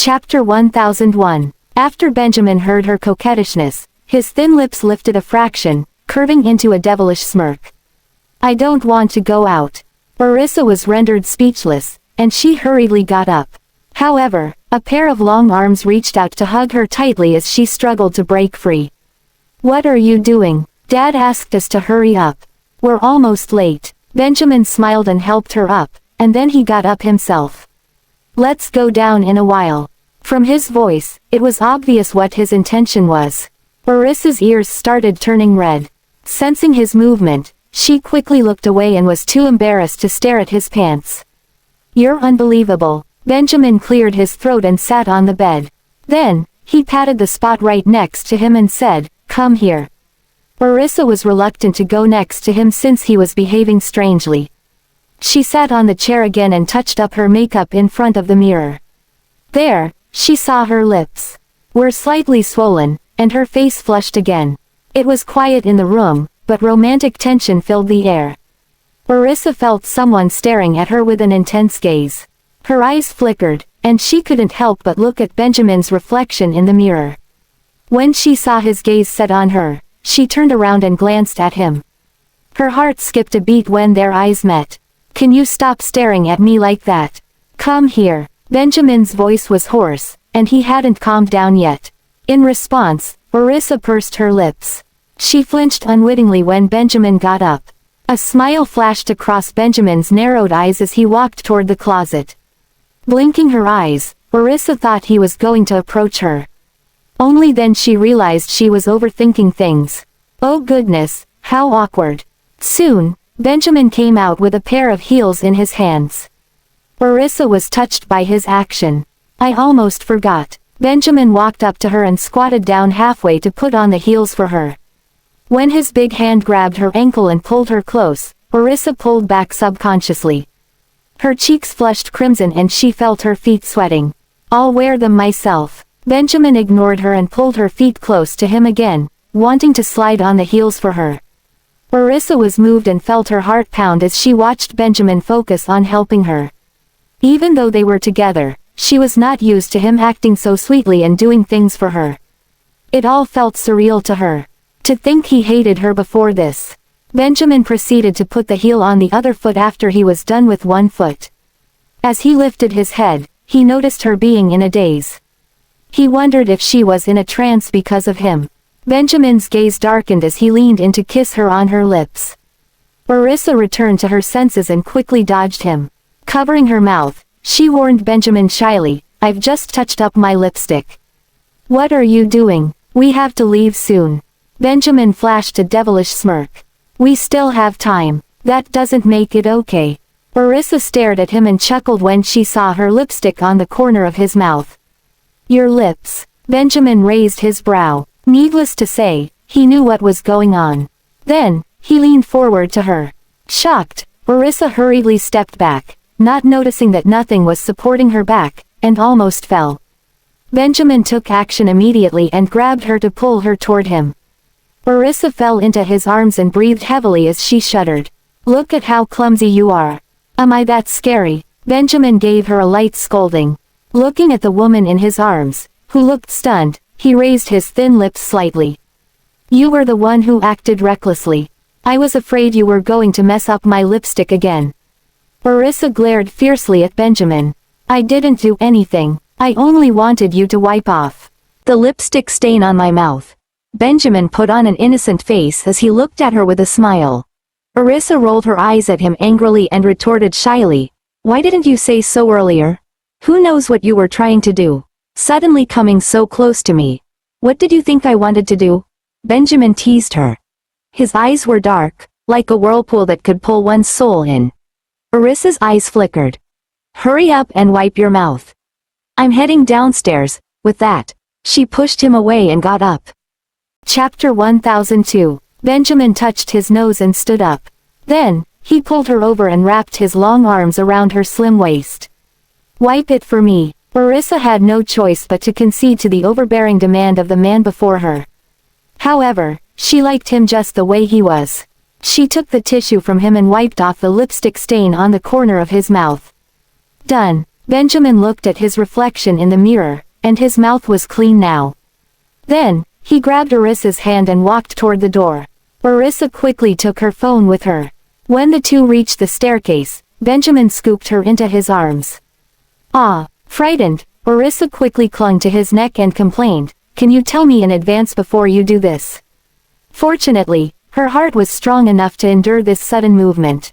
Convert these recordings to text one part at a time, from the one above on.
Chapter 1001. After Benjamin heard her coquettishness, his thin lips lifted a fraction, curving into a devilish smirk. "I don't want to go out." Orissa was rendered speechless, and she hurriedly got up. However, a pair of long arms reached out to hug her tightly as she struggled to break free. "What are you doing? Dad asked us to hurry up. We're almost late." Benjamin smiled and helped her up, and then he got up himself. "Let's go down in a while." From his voice, it was obvious what his intention was. Orissa's ears started turning red. Sensing his movement, she quickly looked away and was too embarrassed to stare at his pants. "You're unbelievable." Benjamin cleared his throat and sat on the bed. Then, he patted the spot right next to him and said, "Come here." Orissa was reluctant to go next to him since he was behaving strangely. She sat on the chair again and touched up her makeup in front of the mirror. There, she saw her lips were slightly swollen, and her face flushed again. It was quiet in the room, but romantic tension filled the air. Orissa felt someone staring at her with an intense gaze. Her eyes flickered, and she couldn't help but look at Benjamin's reflection in the mirror. When she saw his gaze set on her, she turned around and glanced at him. Her heart skipped a beat when their eyes met. "Can you stop staring at me like that? Come here." Benjamin's voice was hoarse, and he hadn't calmed down yet. In response, Orissa pursed her lips. She flinched unwittingly when Benjamin got up. A smile flashed across Benjamin's narrowed eyes as he walked toward the closet. Blinking her eyes, Orissa thought he was going to approach her. Only then she realized she was overthinking things. Oh goodness, how awkward. Soon, Benjamin came out with a pair of heels in his hands. Orissa was touched by his action. "I almost forgot." Benjamin walked up to her and squatted down halfway to put on the heels for her. When his big hand grabbed her ankle and pulled her close, Orissa pulled back subconsciously. Her cheeks flushed crimson and she felt her feet sweating. "I'll wear them myself." Benjamin ignored her and pulled her feet close to him again, wanting to slide on the heels for her. Orissa was moved and felt her heart pound as she watched Benjamin focus on helping her. Even though they were together, she was not used to him acting so sweetly and doing things for her. It all felt surreal to her. To think he hated her before this. Benjamin proceeded to put the heel on the other foot after he was done with one foot. As he lifted his head, he noticed her being in a daze. He wondered if she was in a trance because of him. Benjamin's gaze darkened as he leaned in to kiss her on her lips. Orissa returned to her senses and quickly dodged him. Covering her mouth, she warned Benjamin shyly, "I've just touched up my lipstick." "What are you doing? We have to leave soon." Benjamin flashed a devilish smirk. "We still have time. That doesn't make it okay." Orissa stared at him and chuckled when she saw her lipstick on the corner of his mouth. "Your lips." Benjamin raised his brow. Needless to say, he knew what was going on. Then, he leaned forward to her. Shocked, Orissa hurriedly stepped back, not noticing that nothing was supporting her back, and almost fell. Benjamin took action immediately and grabbed her to pull her toward him. Orissa fell into his arms and breathed heavily as she shuddered. "Look at how clumsy you are. Am I that scary?" Benjamin gave her a light scolding. Looking at the woman in his arms, who looked stunned, he raised his thin lips slightly. "You were the one who acted recklessly. I was afraid you were going to mess up my lipstick again." Orissa glared fiercely at Benjamin. "I didn't do anything. I only wanted you to wipe off the lipstick stain on my mouth." Benjamin put on an innocent face as he looked at her with a smile. Orissa rolled her eyes at him angrily and retorted shyly, "Why didn't you say so earlier? Who knows what you were trying to do? Suddenly coming so close to me. What did you think I wanted to do?" Benjamin teased her. His eyes were dark, like a whirlpool that could pull one's soul in. Orissa's eyes flickered. "Hurry up and wipe your mouth. I'm heading downstairs." With that, she pushed him away and got up. Chapter 1002. Benjamin touched his nose and stood up. Then, he pulled her over and wrapped his long arms around her slim waist. "Wipe it for me." Orissa had no choice but to concede to the overbearing demand of the man before her. However, she liked him just the way he was. She took the tissue from him and wiped off the lipstick stain on the corner of his mouth. "Done." Benjamin looked at his reflection in the mirror, and his mouth was clean now. Then, he grabbed Arissa's hand and walked toward the door. Arissa quickly took her phone with her. When the two reached the staircase, Benjamin scooped her into his arms. Ah, frightened, Arissa quickly clung to his neck and complained, "Can you tell me in advance before you do this?" Fortunately, her heart was strong enough to endure this sudden movement.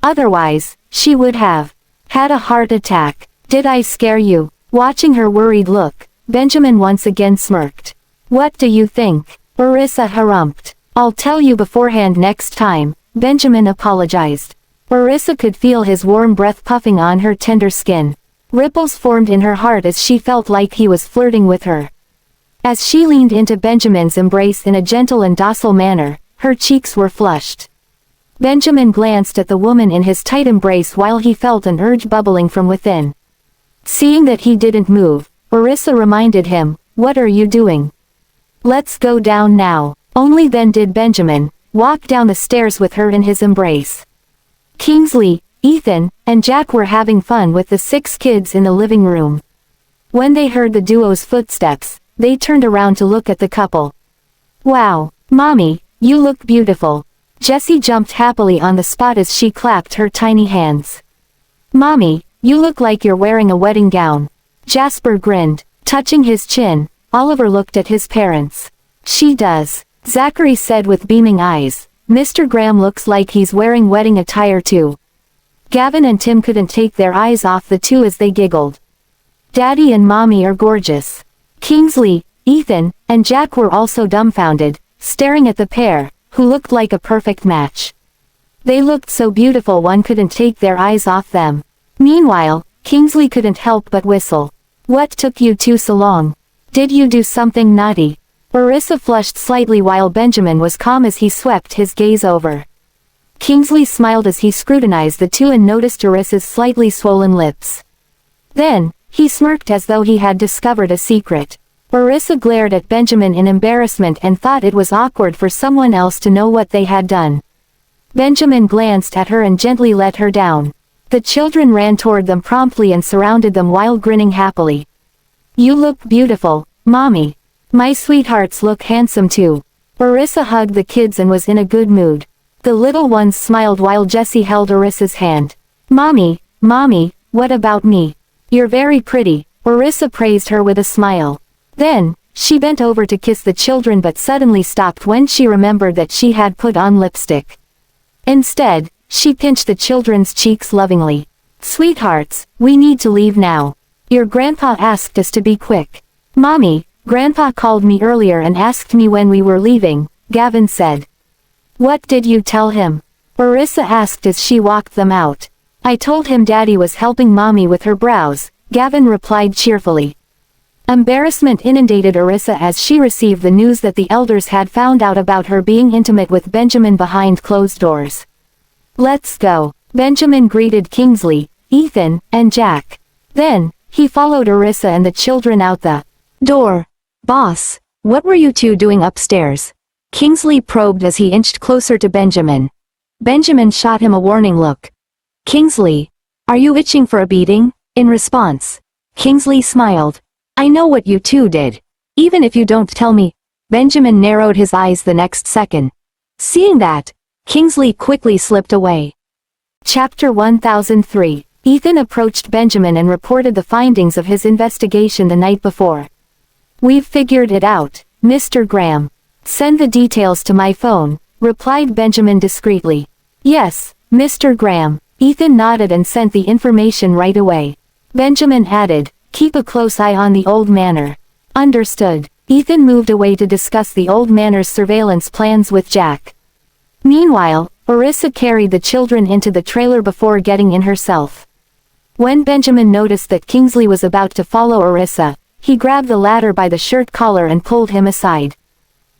Otherwise, she would have had a heart attack. "Did I scare you?" Watching her worried look, Benjamin once again smirked. "What do you think?" Arissa harumphed. "I'll tell you beforehand next time," Benjamin apologized. Arissa could feel his warm breath puffing on her tender skin. Ripples formed in her heart as she felt like he was flirting with her. As she leaned into Benjamin's embrace in a gentle and docile manner, her cheeks were flushed. Benjamin glanced at the woman in his tight embrace while he felt an urge bubbling from within. Seeing that he didn't move, Arissa reminded him, "What are you doing? Let's go down now." Only then did Benjamin walk down the stairs with her in his embrace. Kingsley, Ethan, and Jack were having fun with the 6 kids in the living room. When they heard the duo's footsteps, they turned around to look at the couple. "Wow, Mommy, you look beautiful." Jessie jumped happily on the spot as she clapped her tiny hands. "Mommy, you look like you're wearing a wedding gown." Jasper grinned. Touching his chin, Oliver looked at his parents. "She does," Zachary said with beaming eyes. "Mr. Graham looks like he's wearing wedding attire too." Gavin and Tim couldn't take their eyes off the two as they giggled. "Daddy and Mommy are gorgeous." Kingsley, Ethan, and Jack were also dumbfounded, staring at the pair, who looked like a perfect match. They looked so beautiful one couldn't take their eyes off them. Meanwhile, Kingsley couldn't help but whistle. "What took you two so long? Did you do something naughty?" Arissa flushed slightly while Benjamin was calm as he swept his gaze over. Kingsley smiled as he scrutinized the two and noticed Arissa's slightly swollen lips. Then, he smirked as though he had discovered a secret. Arissa glared at Benjamin in embarrassment and thought it was awkward for someone else to know what they had done. Benjamin glanced at her and gently let her down. The children ran toward them promptly and surrounded them while grinning happily. "You look beautiful, Mommy. My sweethearts look handsome too." Arissa hugged the kids and was in a good mood. The little ones smiled while Jessie held Arissa's hand. Mommy, what about me? You're very pretty," Arissa praised her with a smile. Then, she bent over to kiss the children but suddenly stopped when she remembered that she had put on lipstick. Instead, she pinched the children's cheeks lovingly. "Sweethearts, we need to leave now. Your grandpa asked us to be quick." "Mommy, Grandpa called me earlier and asked me when we were leaving," Gavin said. "What did you tell him?" Arissa asked as she walked them out. "I told him Daddy was helping Mommy with her brows," Gavin replied cheerfully. Embarrassment inundated Arissa as she received the news that the elders had found out about her being intimate with Benjamin behind closed doors. "Let's go," Benjamin greeted Kingsley, Ethan, and Jack. Then, he followed Arissa and the children out the door. "Boss, what were you two doing upstairs?" Kingsley probed as he inched closer to Benjamin. Benjamin shot him a warning look. "Kingsley, are you itching for a beating?" In response, Kingsley smiled. "I know what you two did. Even if you don't tell me." Benjamin narrowed his eyes the next second. Seeing that, Kingsley quickly slipped away. Chapter 1003. Ethan approached Benjamin and reported the findings of his investigation the night before. "We've figured it out, Mr. Graham. Send the details to my phone," replied Benjamin discreetly. "Yes, Mr. Graham." Ethan nodded and sent the information right away. Benjamin added, "Keep a close eye on the old manor." "Understood." Ethan moved away to discuss the old manor's surveillance plans with Jack. Meanwhile, Arissa carried the children into the trailer before getting in herself. When Benjamin noticed that Kingsley was about to follow Arissa, he grabbed the latter by the shirt collar and pulled him aside.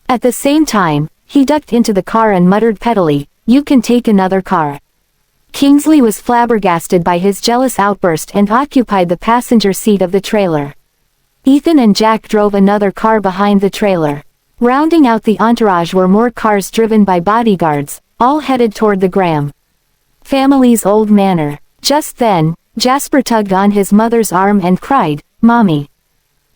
At the same time, he ducked into the car and muttered pettily, "You can take another car." Kingsley was flabbergasted by his jealous outburst and occupied the passenger seat of the trailer. Ethan and Jack drove another car behind the trailer. Rounding out the entourage were more cars driven by bodyguards, all headed toward the Graham family's old manor. Just then, Jasper tugged on his mother's arm and cried, "Mommy."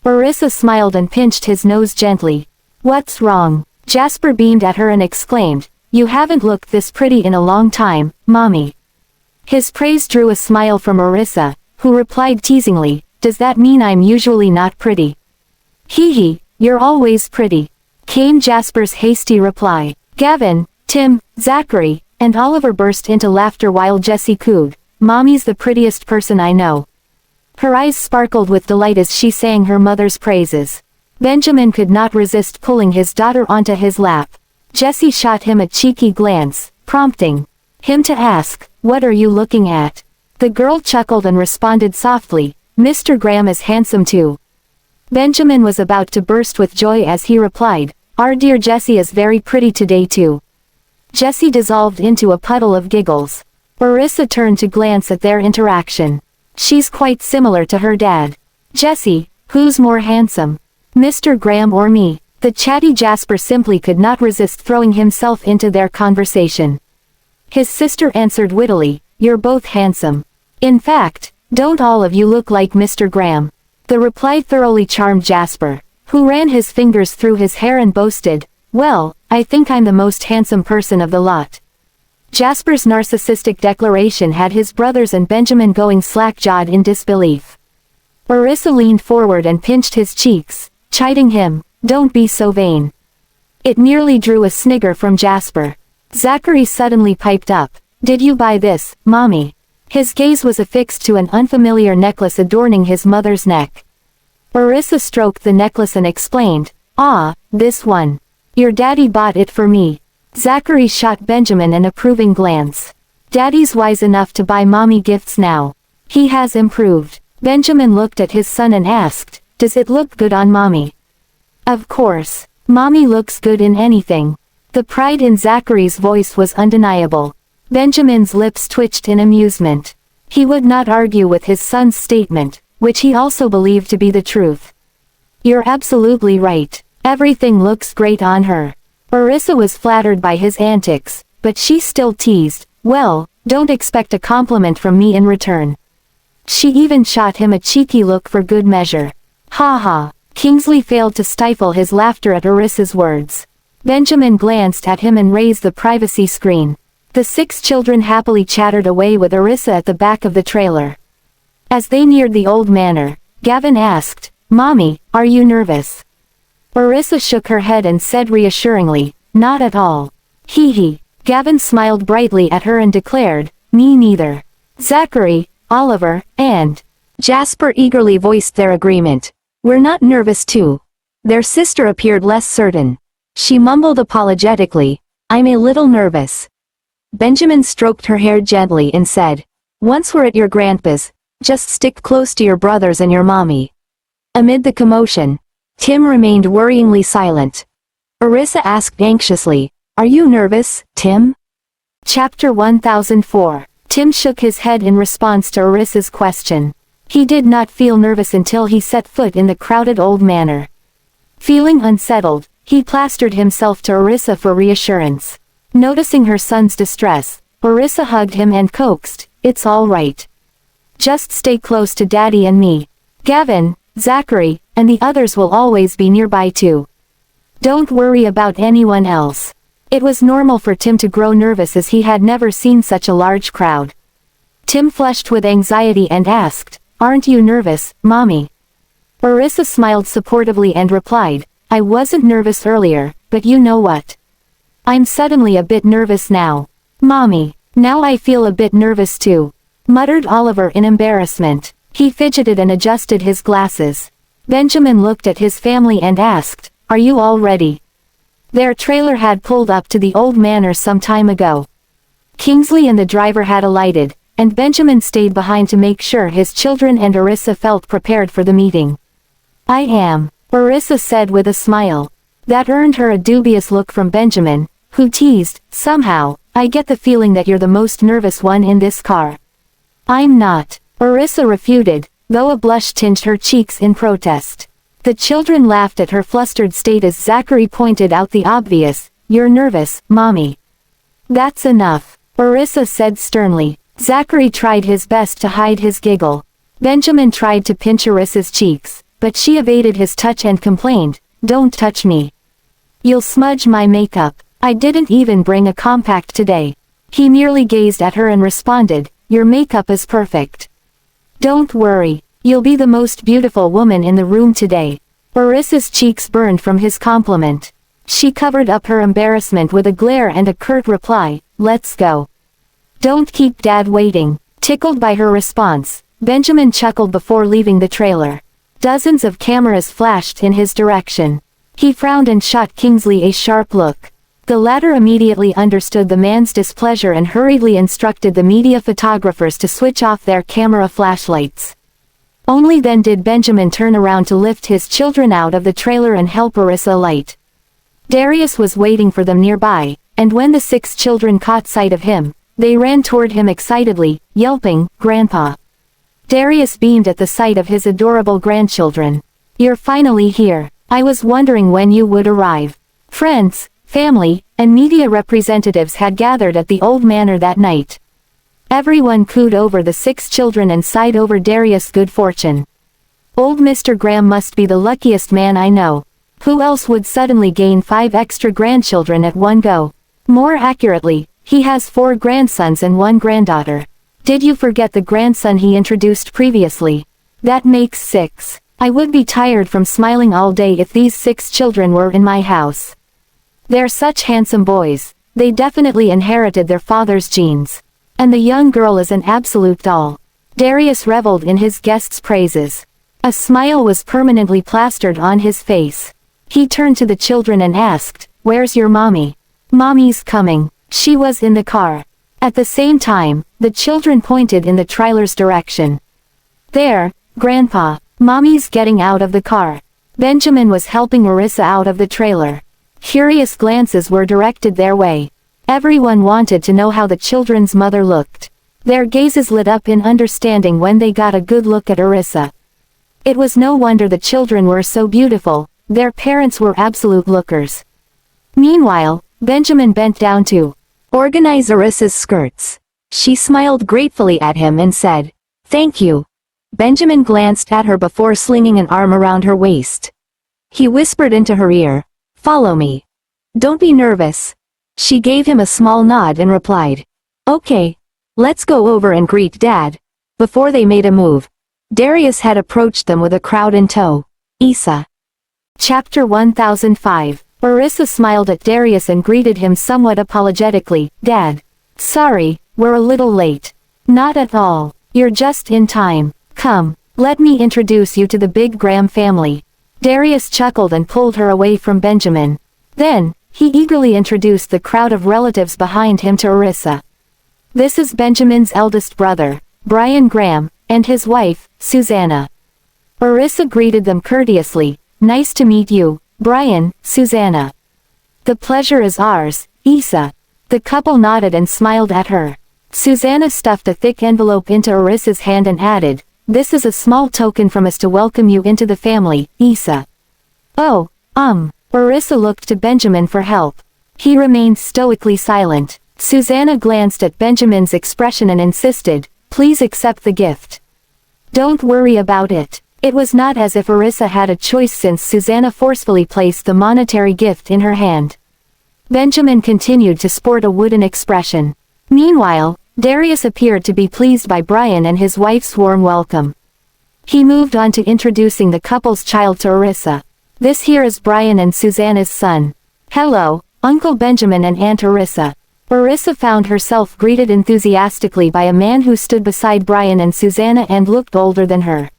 Orissa smiled and pinched his nose gently. "What's wrong?" Jasper beamed at her and exclaimed, "You haven't looked this pretty in a long time, Mommy." His praise drew a smile from Orissa, who replied teasingly, "Does that mean I'm usually not pretty?" "Hee hee, you're always pretty," came Jasper's hasty reply. Gavin, Tim, Zachary, and Oliver burst into laughter while Jessie cooed, "Mommy's the prettiest person I know." Her eyes sparkled with delight as she sang her mother's praises. Benjamin could not resist pulling his daughter onto his lap. Jessie shot him a cheeky glance, prompting him to ask, "What are you looking at?" The girl chuckled and responded softly, "Mr. Graham is handsome too." Benjamin was about to burst with joy as he replied, "Our dear Jessie is very pretty today too." Jessie dissolved into a puddle of giggles. Orissa turned to glance at their interaction. "She's quite similar to her dad." "Jessie, who's more handsome? Mr. Graham or me?" The chatty Jasper simply could not resist throwing himself into their conversation. His sister answered wittily, "You're both handsome. In fact, don't all of you look like Mr. Graham?" The reply thoroughly charmed Jasper, who ran his fingers through his hair and boasted, "Well, I think I'm the most handsome person of the lot." Jasper's narcissistic declaration had his brothers and Benjamin going slack-jawed in disbelief. Orissa leaned forward and pinched his cheeks, chiding him, "Don't be so vain." It nearly drew a snigger from Jasper. Zachary suddenly piped up, "Did you buy this, Mommy?" His gaze was affixed to an unfamiliar necklace adorning his mother's neck. Orissa stroked the necklace and explained, "Ah, this one. Your daddy bought it for me." Zachary shot Benjamin an approving glance. "Daddy's wise enough to buy Mommy gifts now. He has improved." Benjamin looked at his son and asked, "Does it look good on Mommy?" "Of course. Mommy looks good in anything." The pride in Zachary's voice was undeniable. Benjamin's lips twitched in amusement. He would not argue with his son's statement, which he also believed to be the truth. "You're absolutely right. Everything looks great on her." Orissa was flattered by his antics, but she still teased, "Well, don't expect a compliment from me in return." She even shot him a cheeky look for good measure. "Ha ha." Kingsley failed to stifle his laughter at Orissa's words. Benjamin glanced at him and raised the privacy screen. The 6 children happily chattered away with Orissa at the back of the trailer. As they neared the old manor, Gavin asked, "Mommy, are you nervous?" Orissa shook her head and said reassuringly, "Not at all." "Hee hee." Gavin smiled brightly at her and declared, "Me neither." Zachary, Oliver, and Jasper eagerly voiced their agreement. "We're not nervous too." Their sister appeared less certain. She mumbled apologetically, "I'm a little nervous." Benjamin stroked her hair gently and said, "Once we're at your grandpa's, just stick close to your brothers and your mommy." Amid the commotion, Tim remained worryingly silent. Orissa asked anxiously, "Are you nervous, Tim?" Chapter 1004. Tim shook his head in response to Orissa's question. He did not feel nervous until he set foot in the crowded old manor. Feeling unsettled, he plastered himself to Orissa for reassurance. Noticing her son's distress, Orissa hugged him and coaxed, "It's all right. Just stay close to Daddy and me. Gavin, Zachary, and the others will always be nearby too. Don't worry about anyone else." It was normal for Tim to grow nervous as he had never seen such a large crowd. Tim flushed with anxiety and asked, "Aren't you nervous, Mommy?" Orissa smiled supportively and replied, "I wasn't nervous earlier, but you know what? I'm suddenly a bit nervous now. Mommy, now I feel a bit nervous too," muttered Oliver in embarrassment. He fidgeted and adjusted his glasses. Benjamin looked at his family and asked, "Are you all ready?" Their trailer had pulled up to the old manor some time ago. Kingsley and the driver had alighted, and Benjamin stayed behind to make sure his children and Orissa felt prepared for the meeting. "I am," Orissa said with a smile. That earned her a dubious look from Benjamin, who teased, "Somehow, I get the feeling that you're the most nervous one in this car." "I'm not," Orissa refuted, though a blush tinged her cheeks in protest. The children laughed at her flustered state as Zachary pointed out the obvious, "You're nervous, Mommy." "That's enough," Orissa said sternly. Zachary tried his best to hide his giggle. Benjamin tried to pinch Arissa's cheeks, but she evaded his touch and complained, "Don't touch me. You'll smudge my makeup. I didn't even bring a compact today." He merely gazed at her and responded, "Your makeup is perfect. Don't worry, you'll be the most beautiful woman in the room today." Arissa's cheeks burned from his compliment. She covered up her embarrassment with a glare and a curt reply, "Let's go. Don't keep Dad waiting." Tickled by her response, Benjamin chuckled before leaving the trailer. Dozens of cameras flashed in his direction. He frowned and shot Kingsley a sharp look. The latter immediately understood the man's displeasure and hurriedly instructed the media photographers to switch off their camera flashlights. Only then did Benjamin turn around to lift his children out of the trailer and help Arissa alight. Darius was waiting for them nearby, and when the 6 children caught sight of him, they ran toward him excitedly, yelping, "Grandpa!" Darius beamed at the sight of his adorable grandchildren. "You're finally here. I was wondering when you would arrive." Friends, family, and media representatives had gathered at the old manor that night. Everyone cooed over the 6 children and sighed over Darius' good fortune. "Old Mr. Graham must be the luckiest man I know. Who else would suddenly gain 5 extra grandchildren at one go? More accurately, he has 4 grandsons and 1 granddaughter. Did you forget the grandson he introduced previously? That makes 6. I would be tired from smiling all day if these 6 children were in my house. They're such handsome boys, they definitely inherited their father's genes. And the young girl is an absolute doll." Darius reveled in his guest's praises. A smile was permanently plastered on his face. He turned to the children and asked, "Where's your mommy?" "Mommy's coming. She was in the car." At the same time, the children pointed in the trailer's direction. "There, Grandpa, Mommy's getting out of the car." Benjamin was helping Arissa out of the trailer. Curious glances were directed their way. Everyone wanted to know how the children's mother looked. Their gazes lit up in understanding when they got a good look at Arissa. It was no wonder the children were so beautiful, their parents were absolute lookers. Meanwhile, Benjamin bent down to organize Arissa's skirts. She smiled gratefully at him and said, "Thank you." Benjamin glanced at her before slinging an arm around her waist. He whispered into her ear, "Follow me. Don't be nervous." She gave him a small nod and replied, "Okay. Let's go over and greet Dad." Before they made a move, Darius had approached them with a crowd in tow. Isa. Chapter 1005. Arissa smiled at Darius and greeted him somewhat apologetically, "Dad. Sorry, we're a little late." "Not at all. You're just in time. Come, let me introduce you to the Big Graham family." Darius chuckled and pulled her away from Benjamin. Then, he eagerly introduced the crowd of relatives behind him to Arissa. "This is Benjamin's eldest brother, Brian Graham, and his wife, Susanna." Arissa greeted them courteously, "Nice to meet you, Brian, Susanna." "The pleasure is ours, Isa." The couple nodded and smiled at her. Susanna stuffed a thick envelope into Arissa's hand and added, "This is a small token from us to welcome you into the family, Isa." "Oh, Arissa looked to Benjamin for help. He remained stoically silent. Susanna glanced at Benjamin's expression and insisted, "Please accept the gift. Don't worry about it." It was not as if Arissa had a choice since Susanna forcefully placed the monetary gift in her hand. Benjamin continued to sport a wooden expression. Meanwhile, Darius appeared to be pleased by Brian and his wife's warm welcome. He moved on to introducing the couple's child to Arissa. "This here is Brian and Susanna's son. Hello, Uncle Benjamin and Aunt Arissa." Arissa found herself greeted enthusiastically by a man who stood beside Brian and Susanna and looked older than her.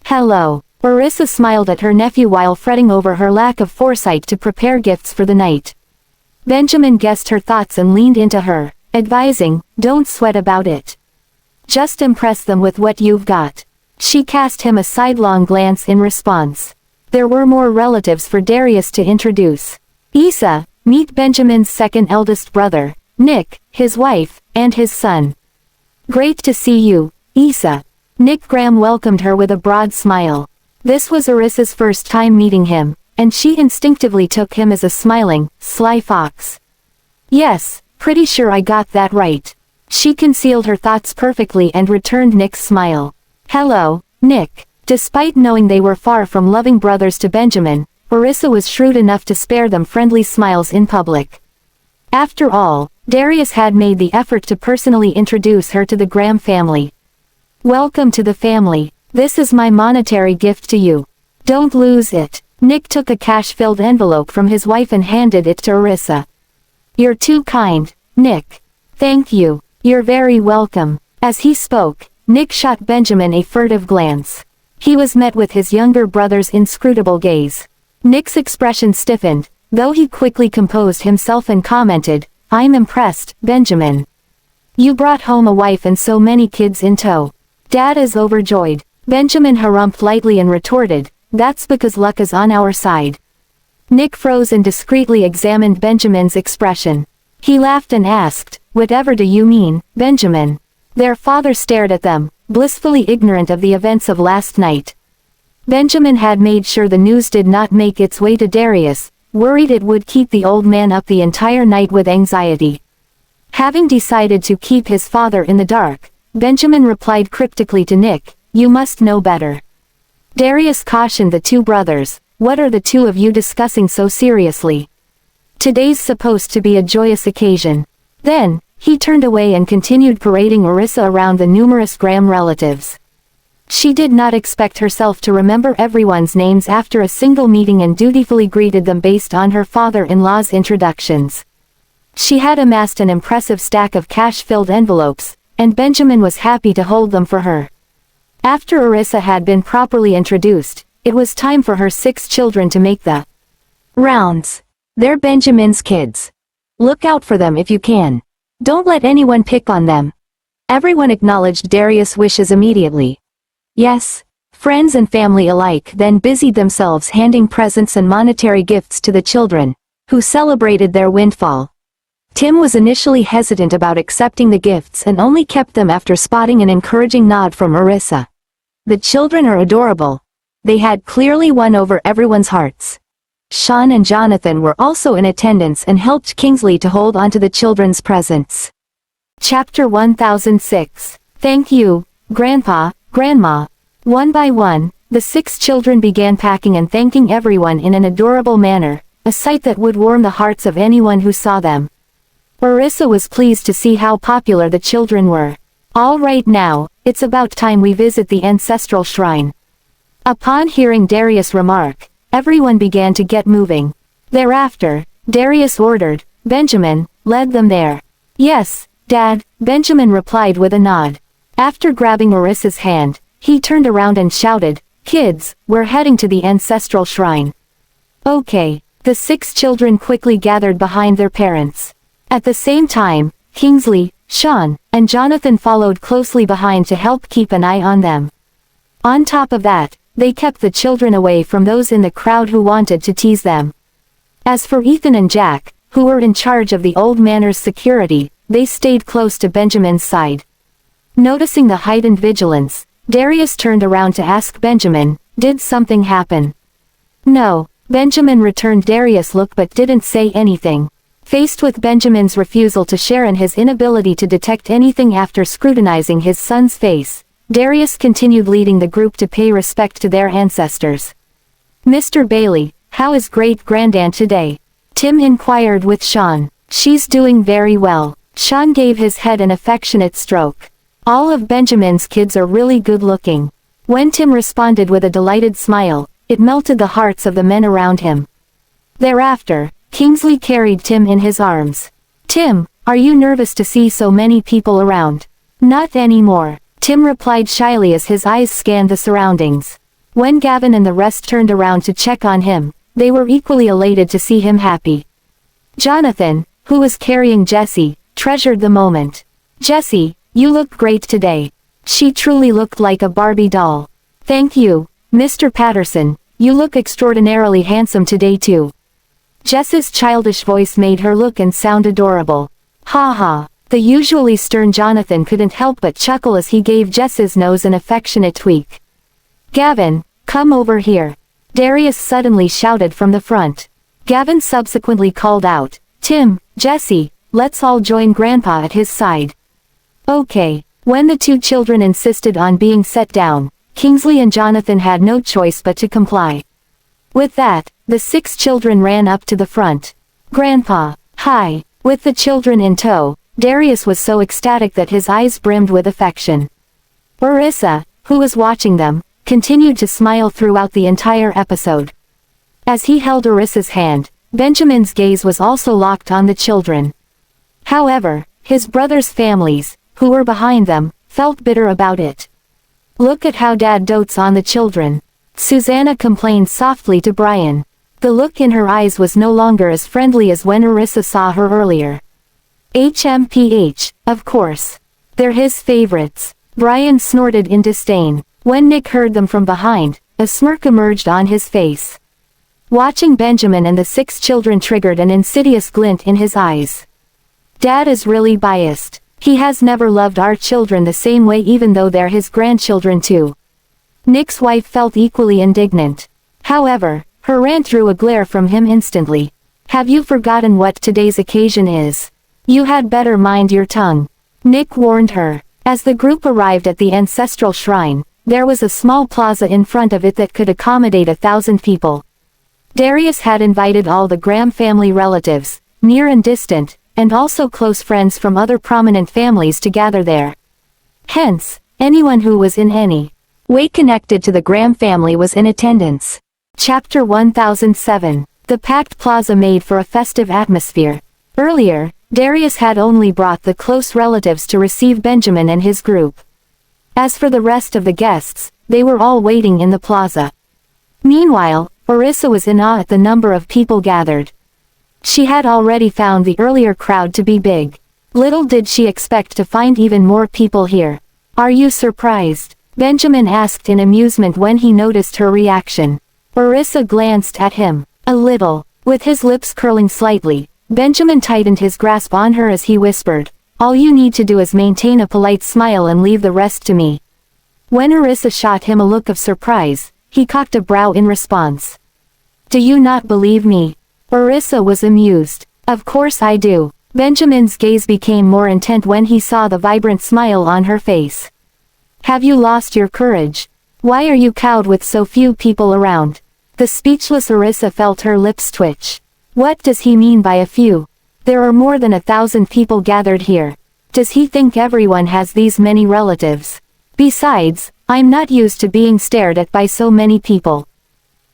"Hello." Arissa smiled at her nephew while fretting over her lack of foresight to prepare gifts for the night. Benjamin guessed her thoughts and leaned into her, advising, "Don't sweat about it. Just impress them with what you've got." She cast him a sidelong glance in response. There were more relatives for Darius to introduce. "Isa, meet Benjamin's second eldest brother, Nick, his wife, and his son." "Great to see you, Isa." Nick Graham welcomed her with a broad smile. This was Arissa's first time meeting him, and she instinctively took him as a smiling, sly fox. "Yes, pretty sure I got that right." She concealed her thoughts perfectly and returned Nick's smile. "Hello, Nick." Despite knowing they were far from loving brothers to Benjamin, Orissa was shrewd enough to spare them friendly smiles in public. After all, Darius had made the effort to personally introduce her to the Graham family. "Welcome to the family. This is my monetary gift to you. Don't lose it." Nick took a cash-filled envelope from his wife and handed it to Orissa. "You're too kind, Nick." "Thank you. You're very welcome." As he spoke, Nick shot Benjamin a furtive glance. He was met with his younger brother's inscrutable gaze. Nick's expression stiffened, though he quickly composed himself and commented, "I'm impressed, Benjamin. You brought home a wife and so many kids in tow." "Dad is overjoyed." Benjamin harumphed lightly and retorted, "That's because luck is on our side." Nick froze and discreetly examined Benjamin's expression. He laughed and asked, "Whatever do you mean, Benjamin?" Their father stared at them, blissfully ignorant of the events of last night. Benjamin had made sure the news did not make its way to Darius, worried it would keep the old man up the entire night with anxiety. Having decided to keep his father in the dark, Benjamin replied cryptically to Nick, "You must know better." Darius cautioned the two brothers, "What are the two of you discussing so seriously? Today's supposed to be a joyous occasion." Then, he turned away and continued parading Orissa around the numerous Graham relatives. She did not expect herself to remember everyone's names after a single meeting and dutifully greeted them based on her father-in-law's introductions. She had amassed an impressive stack of cash-filled envelopes, and Benjamin was happy to hold them for her. After Orissa had been properly introduced, it was time for her 6 children to make the rounds. They're Benjamin's kids. Look out for them if you can. Don't let anyone pick on them. Everyone acknowledged Darius' wishes immediately. Yes, friends and family alike then busied themselves handing presents and monetary gifts to the children, who celebrated their windfall. Tim was initially hesitant about accepting the gifts and only kept them after spotting an encouraging nod from Orissa. The children are adorable. They had clearly won over everyone's hearts. Sean and Jonathan were also in attendance and helped Kingsley to hold onto the children's presents. Chapter 1006. Thank you, Grandpa, Grandma. One by one, the 6 children began packing and thanking everyone in an adorable manner, a sight that would warm the hearts of anyone who saw them. Orissa was pleased to see how popular the children were. "All right now, it's about time we visit the ancestral shrine." Upon hearing Darius' remark, everyone began to get moving. Thereafter, Darius ordered, "Benjamin, lead them there." "Yes, Dad," Benjamin replied with a nod. After grabbing Orissa's hand, he turned around and shouted, "Kids, we're heading to the ancestral shrine." "Okay." The 6 children quickly gathered behind their parents. At the same time, Kingsley, Sean, and Jonathan followed closely behind to help keep an eye on them. On top of that, they kept the children away from those in the crowd who wanted to tease them. As for Ethan and Jack, who were in charge of the old manor's security, they stayed close to Benjamin's side. Noticing the heightened vigilance, Darius turned around to ask Benjamin, "Did something happen?" "No," Benjamin returned Darius' look but didn't say anything. Faced with Benjamin's refusal to share and his inability to detect anything after scrutinizing his son's face, Darius continued leading the group to pay respect to their ancestors. "Mr. Bailey, how is great-grandaunt today?" Tim inquired with Sean. "She's doing very well." Sean gave his head an affectionate stroke. "All of Benjamin's kids are really good-looking." When Tim responded with a delighted smile, it melted the hearts of the men around him. Thereafter, Kingsley carried Tim in his arms. "Tim, are you nervous to see so many people around?" "Not anymore," Tim replied shyly as his eyes scanned the surroundings. When Gavin and the rest turned around to check on him, they were equally elated to see him happy. Jonathan, who was carrying Jessie, treasured the moment. "Jessie, you look great today." She truly looked like a Barbie doll. "Thank you, Mr. Patterson, you look extraordinarily handsome today too." Jess's childish voice made her look and sound adorable. "Ha ha." The usually stern Jonathan couldn't help but chuckle as he gave Jess's nose an affectionate tweak. "Gavin, come over here." Darius suddenly shouted from the front. Gavin subsequently called out, "Tim, Jessie, let's all join Grandpa at his side." Okay. When the two children insisted on being set down, Kingsley and Jonathan had no choice but to comply. With that, the 6 children ran up to the front. Grandpa, hi. With the children in tow, Darius was so ecstatic that his eyes brimmed with affection. Orissa, who was watching them, continued to smile throughout the entire episode. As he held Orissa's hand, Benjamin's gaze was also locked on the children. However, his brothers' families, who were behind them, felt bitter about it. Look at how Dad dotes on the children. Susanna complained softly to Brian. The look in her eyes was no longer as friendly as when Orissa saw her earlier. HMPH, of course. They're his favorites. Brian snorted in disdain. When Nick heard them from behind, a smirk emerged on his face. Watching Benjamin and the 6 children triggered an insidious glint in his eyes. Dad is really biased. He has never loved our children the same way even though they're his grandchildren too. Nick's wife felt equally indignant. However, her rant drew a glare from him instantly. Have you forgotten what today's occasion is? You had better mind your tongue. Nick warned her. As the group arrived at the ancestral shrine, there was a small plaza in front of it that could accommodate 1,000 people. Darius had invited all the Graham family relatives, near and distant, and also close friends from other prominent families to gather there. Hence, anyone who was in any way connected to the Graham family was in attendance. Chapter 1007. The packed plaza made for a festive atmosphere. Earlier, Darius had only brought the close relatives to receive Benjamin and his group. As for the rest of the guests, they were all waiting in the plaza. Meanwhile, Orissa was in awe at the number of people gathered. She had already found the earlier crowd to be big. Little did she expect to find even more people here. Are you surprised? Benjamin asked in amusement when he noticed her reaction. Orissa glanced at him. A little. With his lips curling slightly, Benjamin tightened his grasp on her as he whispered, "All you need to do is maintain a polite smile and leave the rest to me." When Orissa shot him a look of surprise, he cocked a brow in response. "Do you not believe me?" Orissa was amused. "Of course I do." Benjamin's gaze became more intent when he saw the vibrant smile on her face. "Have you lost your courage? Why are you cowed with so few people around?" The speechless Orissa felt her lips twitch. What does he mean by a few? There are more than 1,000 people gathered here. Does he think everyone has these many relatives? Besides, I'm not used to being stared at by so many people.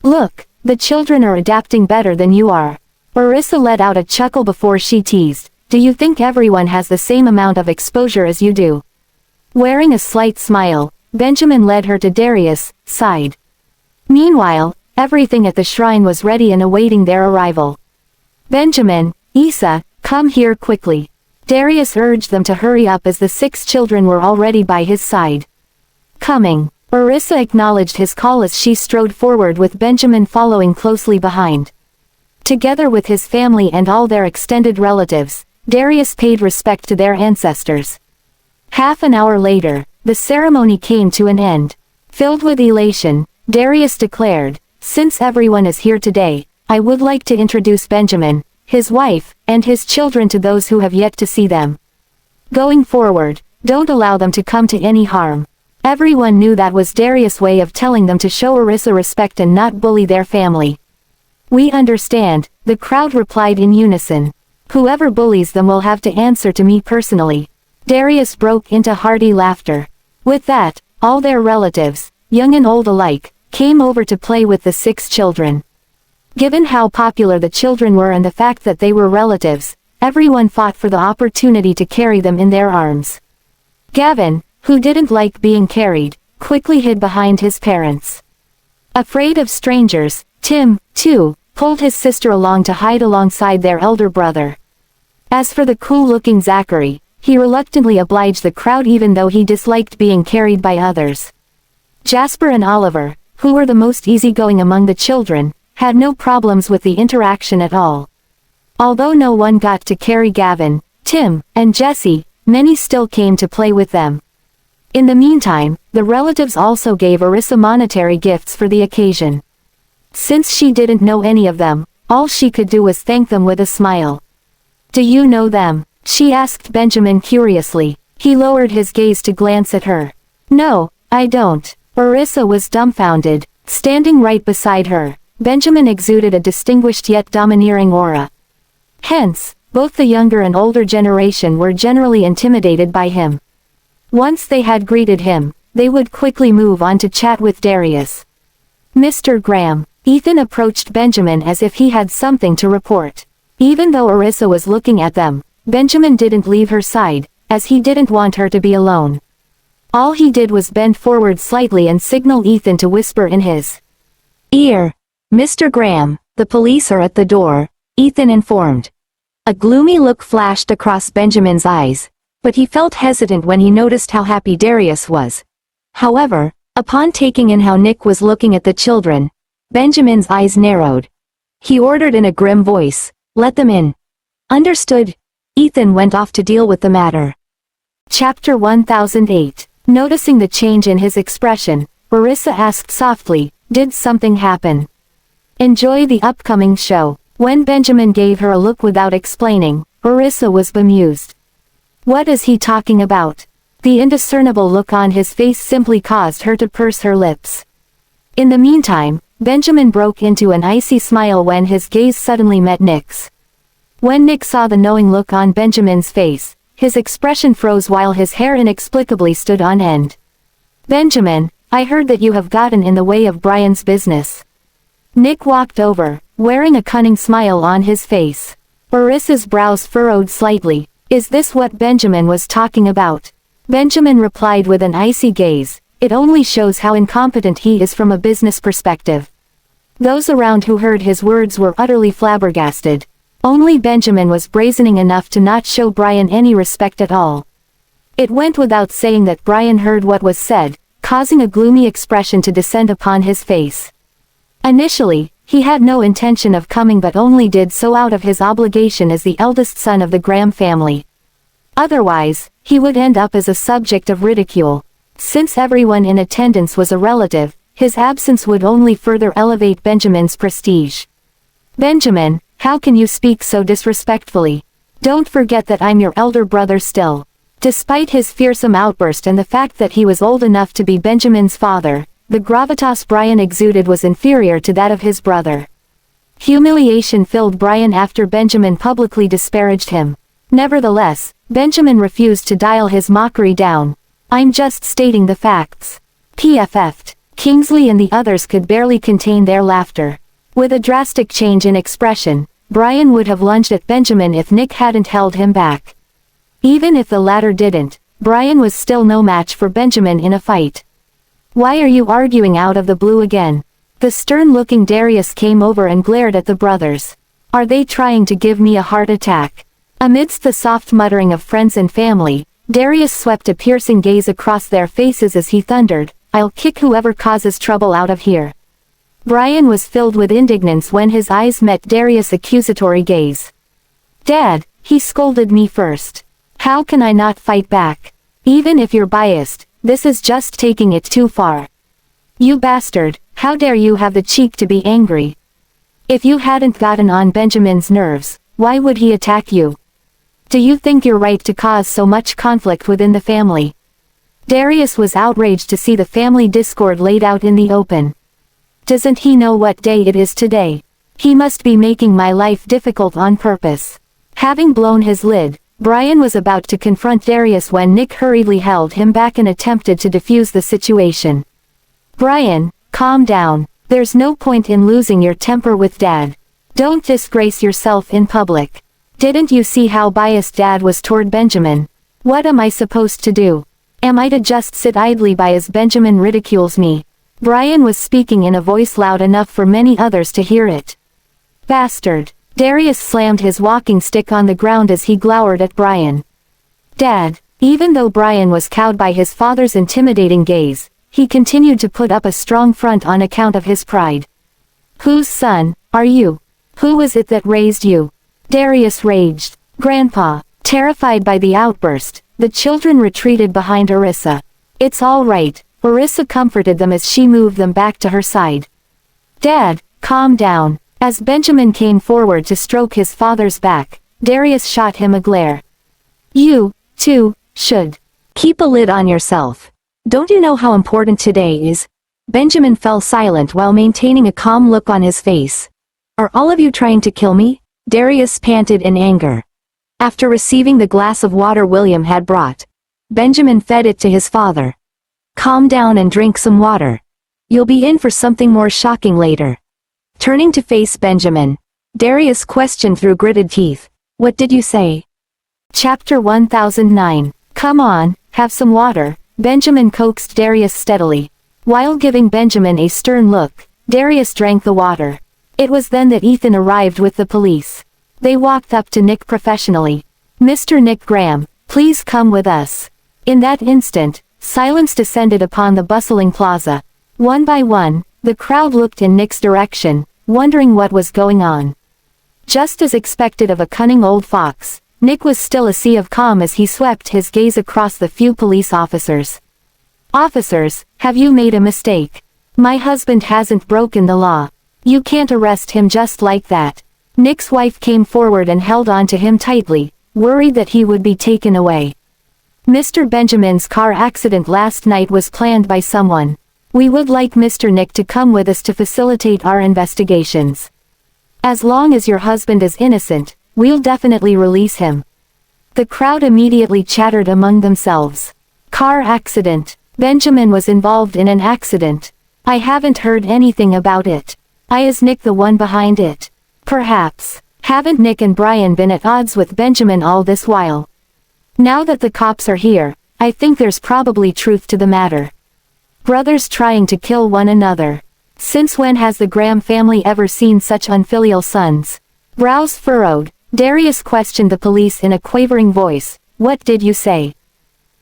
Look, the children are adapting better than you are. Orissa let out a chuckle before she teased, "Do you think everyone has the same amount of exposure as you do?" Wearing a slight smile, Benjamin led her to Darius' side. Meanwhile, everything at the shrine was ready and awaiting their arrival. "Benjamin, Issa, come here quickly." Darius urged them to hurry up as the 6 children were already by his side. "Coming." Orissa acknowledged his call as she strode forward with Benjamin following closely behind. Together with his family and all their extended relatives, Darius paid respect to their ancestors. Half an hour later, the ceremony came to an end. Filled with elation, Darius declared, "Since everyone is here today, I would like to introduce Benjamin, his wife, and his children to those who have yet to see them. Going forward, don't allow them to come to any harm." Everyone knew that was Darius' way of telling them to show Orissa respect and not bully their family. "We understand," the crowd replied in unison. "Whoever bullies them will have to answer to me personally." Darius broke into hearty laughter. With that, all their relatives, young and old alike, came over to play with the 6 children. Given how popular the children were and the fact that they were relatives, everyone fought for the opportunity to carry them in their arms. Gavin, who didn't like being carried, quickly hid behind his parents. Afraid of strangers, Tim, too, pulled his sister along to hide alongside their elder brother. As for the cool-looking Zachary, he reluctantly obliged the crowd even though he disliked being carried by others. Jasper and Oliver, who were the most easygoing among the children, had no problems with the interaction at all. Although no one got to carry Gavin, Tim, and Jesse, many still came to play with them. In the meantime, the relatives also gave Orissa monetary gifts for the occasion. Since she didn't know any of them, all she could do was thank them with a smile. "Do you know them?" she asked Benjamin curiously. He lowered his gaze to glance at her. No, I don't. Orissa was dumbfounded. Standing right beside her, Benjamin exuded a distinguished yet domineering aura. Hence, both the younger and older generation were generally intimidated by him. Once they had greeted him, they would quickly move on to chat with Darius. Mr. Graham. Ethan approached Benjamin as if he had something to report. Even though Orissa was looking at them, Benjamin didn't leave her side, as he didn't want her to be alone. All he did was bend forward slightly and signal Ethan to whisper in his ear. Mr. Graham, the police are at the door, Ethan informed. A gloomy look flashed across Benjamin's eyes, but he felt hesitant when he noticed how happy Darius was. However, upon taking in how Nick was looking at the children, Benjamin's eyes narrowed. He ordered in a grim voice, "Let them in." Understood. Ethan went off to deal with the matter. Chapter 1008. Noticing the change in his expression, Orissa asked softly, "Did something happen?" Enjoy the upcoming show. When Benjamin gave her a look without explaining, Orissa was bemused. What is he talking about? The indiscernible look on his face simply caused her to purse her lips. In the meantime, Benjamin broke into an icy smile when his gaze suddenly met Nick's. When Nick saw the knowing look on Benjamin's face, his expression froze while his hair inexplicably stood on end. "Benjamin, I heard that you have gotten in the way of Brian's business." Nick walked over, wearing a cunning smile on his face. Orissa's brows furrowed slightly. Is this what Benjamin was talking about? Benjamin replied with an icy gaze, "It only shows how incompetent he is from a business perspective." Those around who heard his words were utterly flabbergasted. Only Benjamin was brazening enough to not show Brian any respect at all. It went without saying that Brian heard what was said, causing a gloomy expression to descend upon his face. Initially, he had no intention of coming but only did so out of his obligation as the eldest son of the Graham family. Otherwise, he would end up as a subject of ridicule. Since everyone in attendance was a relative, his absence would only further elevate Benjamin's prestige. "Benjamin, how can you speak so disrespectfully? Don't forget that I'm your elder brother still." Despite his fearsome outburst and the fact that he was old enough to be Benjamin's father, the gravitas Brian exuded was inferior to that of his brother. Humiliation filled Brian after Benjamin publicly disparaged him. Nevertheless, Benjamin refused to dial his mockery down. "I'm just stating the facts." PFF'd. Kingsley and the others could barely contain their laughter. With a drastic change in expression, Brian would have lunged at Benjamin if Nick hadn't held him back. Even if the latter didn't, Brian was still no match for Benjamin in a fight. "Why are you arguing out of the blue again?" The stern-looking Darius came over and glared at the brothers. "Are they trying to give me a heart attack?" Amidst the soft muttering of friends and family, Darius swept a piercing gaze across their faces as he thundered, "I'll kick whoever causes trouble out of here." Brian was filled with indignance when his eyes met Darius' accusatory gaze. "Dad, he scolded me first. How can I not fight back? Even if you're biased, this is just taking it too far. You bastard, how dare you have the cheek to be angry? If you hadn't gotten on Benjamin's nerves, why would he attack you? Do you think you're right to cause so much conflict within the family?" Darius was outraged to see the family discord laid out in the open. "Doesn't he know what day it is today? He must be making my life difficult on purpose." Having blown his lid, Brian was about to confront Darius when Nick hurriedly held him back and attempted to defuse the situation. "Brian, calm down. There's no point in losing your temper with Dad. Don't disgrace yourself in public. Didn't you see how biased Dad was toward Benjamin? What am I supposed to do? Am I to just sit idly by as Benjamin ridicules me?" Brian was speaking in a voice loud enough for many others to hear it. "Bastard." Darius slammed his walking stick on the ground as he glowered at Brian. "Dad." Even though Brian was cowed by his father's intimidating gaze, he continued to put up a strong front on account of his pride. "Whose son are you? Who was it that raised you?" Darius raged. "Grandpa." Terrified by the outburst, the children retreated behind Orissa. "It's all right," Orissa comforted them as she moved them back to her side. "Dad, calm down." As Benjamin came forward to stroke his father's back, Darius shot him a glare. "You, too, should. Keep a lid on yourself. Don't you know how important today is? Benjamin fell silent while maintaining a calm look on his face. Are all of you trying to kill me? Darius panted in anger. After receiving the glass of water William had brought, Benjamin fed it to his father. Calm down and drink some water. You'll be in for something more shocking later. Turning to face Benjamin, Darius questioned through gritted teeth. What did you say? Chapter 1009. Come on, have some water, Benjamin coaxed Darius steadily. While giving Benjamin a stern look, Darius drank the water. It was then that Ethan arrived with the police. They walked up to Nick professionally. Mr. Nick Graham, please come with us. In that instant, silence descended upon the bustling plaza. One by one, the crowd looked in Nick's direction, wondering what was going on. Just as expected of a cunning old fox, Nick was still a sea of calm as he swept his gaze across the few police officers. Officers, have you made a mistake? My husband hasn't broken the law. You can't arrest him just like that. Nick's wife came forward and held on to him tightly, worried that he would be taken away. Mr. Benjamin's car accident last night was planned by someone. We would like Mr. Nick to come with us to facilitate our investigations. As long as your husband is innocent, we'll definitely release him. The crowd immediately chattered among themselves. Car accident. Benjamin was involved in an accident. I haven't heard anything about it. Is Nick the one behind it? Perhaps. Haven't Nick and Brian been at odds with Benjamin all this while? Now that the cops are here, I think there's probably truth to the matter. Brothers trying to kill one another. Since when has the Graham family ever seen such unfilial sons? Brows furrowed, Darius questioned the police in a quavering voice. What did you say?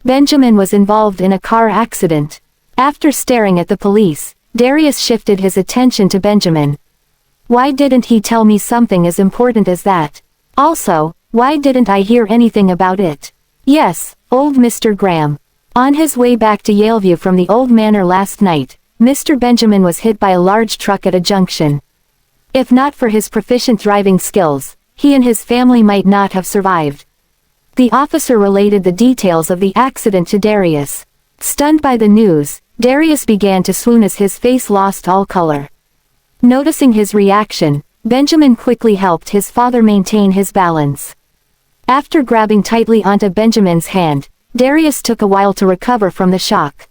Benjamin was involved in a car accident. After staring at the police, Darius shifted his attention to Benjamin. Why didn't he tell me something as important as that? Also, why didn't I hear anything about it? Yes, old Mr. Graham. On his way back to Yaleview from the old manor last night, Mr. Benjamin was hit by a large truck at a junction. If not for his proficient driving skills, he and his family might not have survived. The officer related the details of the accident to Darius. Stunned by the news, Darius began to swoon as his face lost all color. Noticing his reaction, Benjamin quickly helped his father maintain his balance. After grabbing tightly onto Benjamin's hand, Darius took a while to recover from the shock.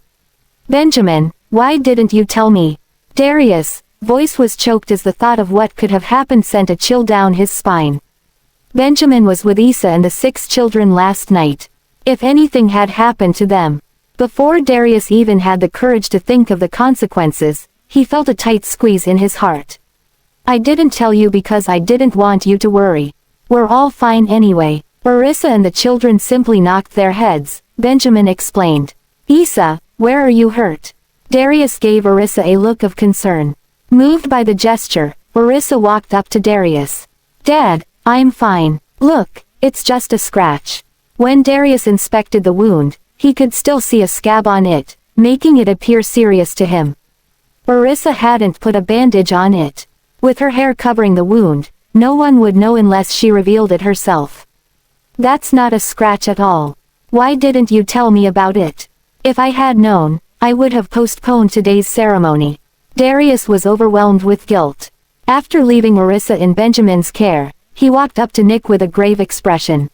Benjamin, why didn't you tell me? Darius' voice was choked as the thought of what could have happened sent a chill down his spine. Benjamin was with Isa and the 6 children last night. If anything had happened to them, before Darius even had the courage to think of the consequences, he felt a tight squeeze in his heart. I didn't tell you because I didn't want you to worry. We're all fine anyway. Arissa and the children simply knocked their heads, Benjamin explained. Isa, where are you hurt? Darius gave Arissa a look of concern. Moved by the gesture, Arissa walked up to Darius. Dad, I'm fine. Look, it's just a scratch. When Darius inspected the wound, he could still see a scab on it, making it appear serious to him. Arissa hadn't put a bandage on it. With her hair covering the wound, no one would know unless she revealed it herself. That's not a scratch at all. Why didn't you tell me about it? If I had known, I would have postponed today's ceremony. Darius was overwhelmed with guilt. After leaving Arissa in Benjamin's care, he walked up to Nick with a grave expression.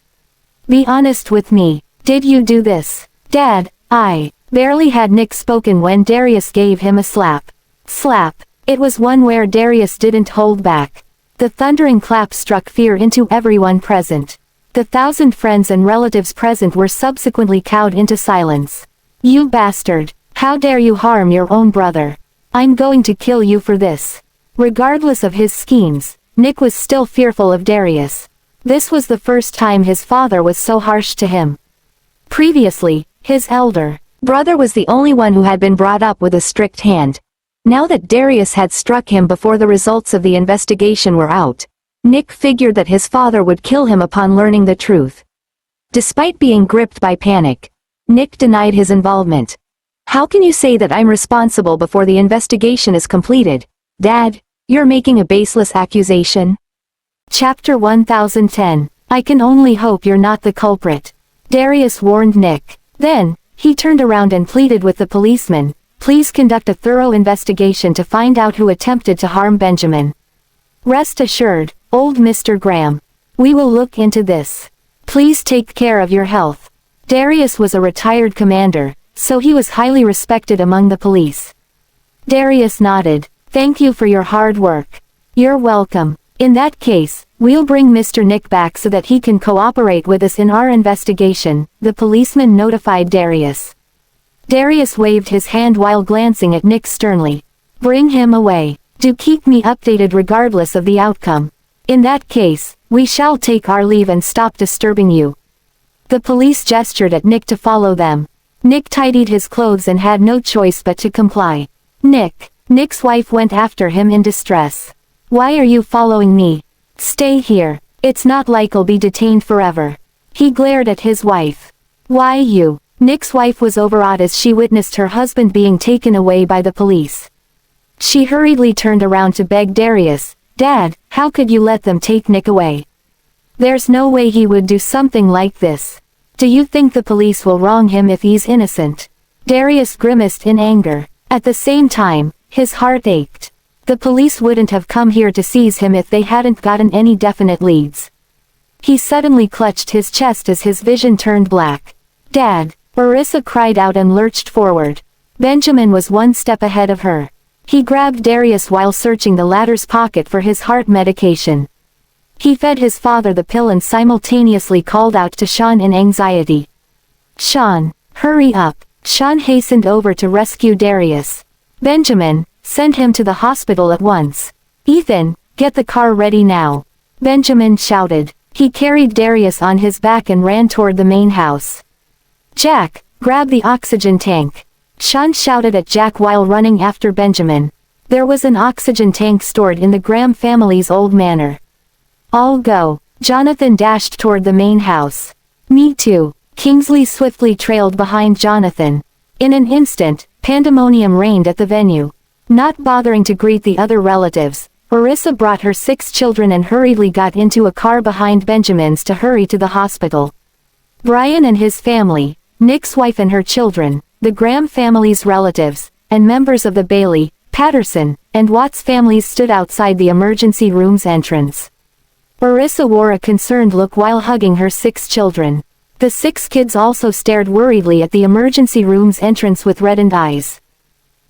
Be honest with me, did you do this? Dad, I. Barely had Nick spoken when Darius gave him a slap. Slap. It was one where Darius didn't hold back. The thundering clap struck fear into everyone present. The 1,000 friends and relatives present were subsequently cowed into silence. You bastard! How dare you harm your own brother? I'm going to kill you for this. Regardless of his schemes, Nick was still fearful of Darius. This was the first time his father was so harsh to him. Previously, his elder brother was the only one who had been brought up with a strict hand. Now that Darius had struck him before the results of the investigation were out, Nick figured that his father would kill him upon learning the truth. Despite being gripped by panic, Nick denied his involvement. How can you say that I'm responsible before the investigation is completed? Dad, you're making a baseless accusation. Chapter 1010. I can only hope you're not the culprit. Darius warned Nick. Then, he turned around and pleaded with the policeman, "Please conduct a thorough investigation to find out who attempted to harm Benjamin. Rest assured, old Mr. Graham. We will look into this. Please take care of your health." Darius was a retired commander, so he was highly respected among the police. Darius nodded. "Thank you for your hard work." "You're welcome. In that case, we'll bring Mr. Nick back so that he can cooperate with us in our investigation," the policeman notified Darius. Darius waved his hand while glancing at Nick sternly. "Bring him away. Do keep me updated regardless of the outcome. In that case, we shall take our leave and stop disturbing you." The police gestured at Nick to follow them. Nick tidied his clothes and had no choice but to comply. Nick's wife went after him in distress. "Why are you following me? Stay here. It's not like I'll be detained forever." He glared at his wife. "Why you?" Nick's wife was overawed as she witnessed her husband being taken away by the police. She hurriedly turned around to beg Darius, "Dad, how could you let them take Nick away? There's no way he would do something like this. Do you think the police will wrong him if he's innocent?" Darius grimaced in anger. At the same time, his heart ached. The police wouldn't have come here to seize him if they hadn't gotten any definite leads. He suddenly clutched his chest as his vision turned black. "Dad!" Orissa cried out and lurched forward. Benjamin was one step ahead of her. He grabbed Darius while searching the latter's pocket for his heart medication. He fed his father the pill and simultaneously called out to Sean in anxiety. "Sean, hurry up!" Sean hastened over to rescue Darius. "Benjamin, send him to the hospital at once. Ethan, get the car ready now." Benjamin shouted. He carried Darius on his back and ran toward the main house. "Jack, grab the oxygen tank." Sean shouted at Jack while running after Benjamin. There was an oxygen tank stored in the Graham family's old manor. "I'll go." Jonathan dashed toward the main house. "Me too." Kingsley swiftly trailed behind Jonathan. In an instant, pandemonium reigned at the venue. Not bothering to greet the other relatives, Orissa brought her 6 children and hurriedly got into a car behind Benjamin's to hurry to the hospital. Brian and his family, Nick's wife and her children, the Graham family's relatives, and members of the Bailey, Patterson, and Watts families stood outside the emergency room's entrance. Orissa wore a concerned look while hugging her 6 children. The 6 kids also stared worriedly at the emergency room's entrance with reddened eyes.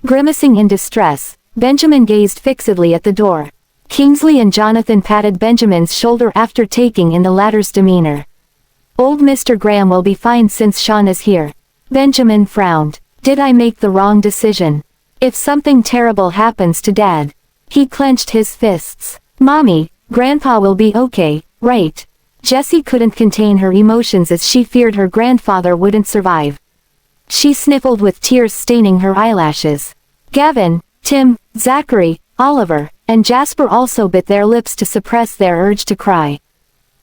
Grimacing in distress, Benjamin gazed fixedly at the door. Kingsley and Jonathan patted Benjamin's shoulder after taking in the latter's demeanor. "Old Mr. Graham will be fine since Sean is here." Benjamin frowned. "Did I make the wrong decision? If something terrible happens to Dad?" He clenched his fists. "Mommy, Grandpa will be okay, right?" Jessie couldn't contain her emotions as she feared her grandfather wouldn't survive. She sniffled with tears staining her eyelashes. Gavin, Tim, Zachary, Oliver, and Jasper also bit their lips to suppress their urge to cry.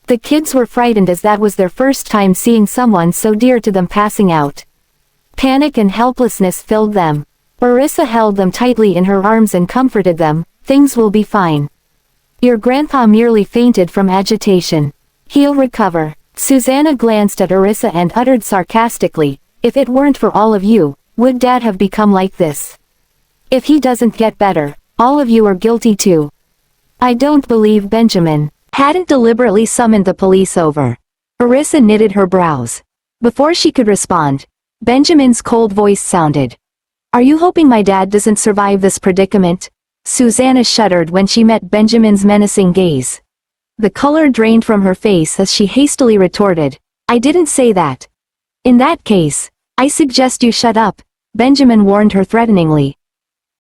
The kids were frightened as that was their first time seeing someone so dear to them passing out. Panic and helplessness filled them. Orissa held them tightly in her arms and comforted them. "Things will be fine. Your grandpa merely fainted from agitation. He'll recover." Susanna glanced at Orissa and uttered sarcastically, "If it weren't for all of you, would Dad have become like this? If he doesn't get better, all of you are guilty too." "I don't believe Benjamin hadn't deliberately summoned the police over." Orissa knitted her brows. Before she could respond, Benjamin's cold voice sounded. "Are you hoping my dad doesn't survive this predicament?" Susanna shuddered when she met Benjamin's menacing gaze. The color drained from her face as she hastily retorted, "I didn't say that." "In that case, I suggest you shut up," Benjamin warned her threateningly.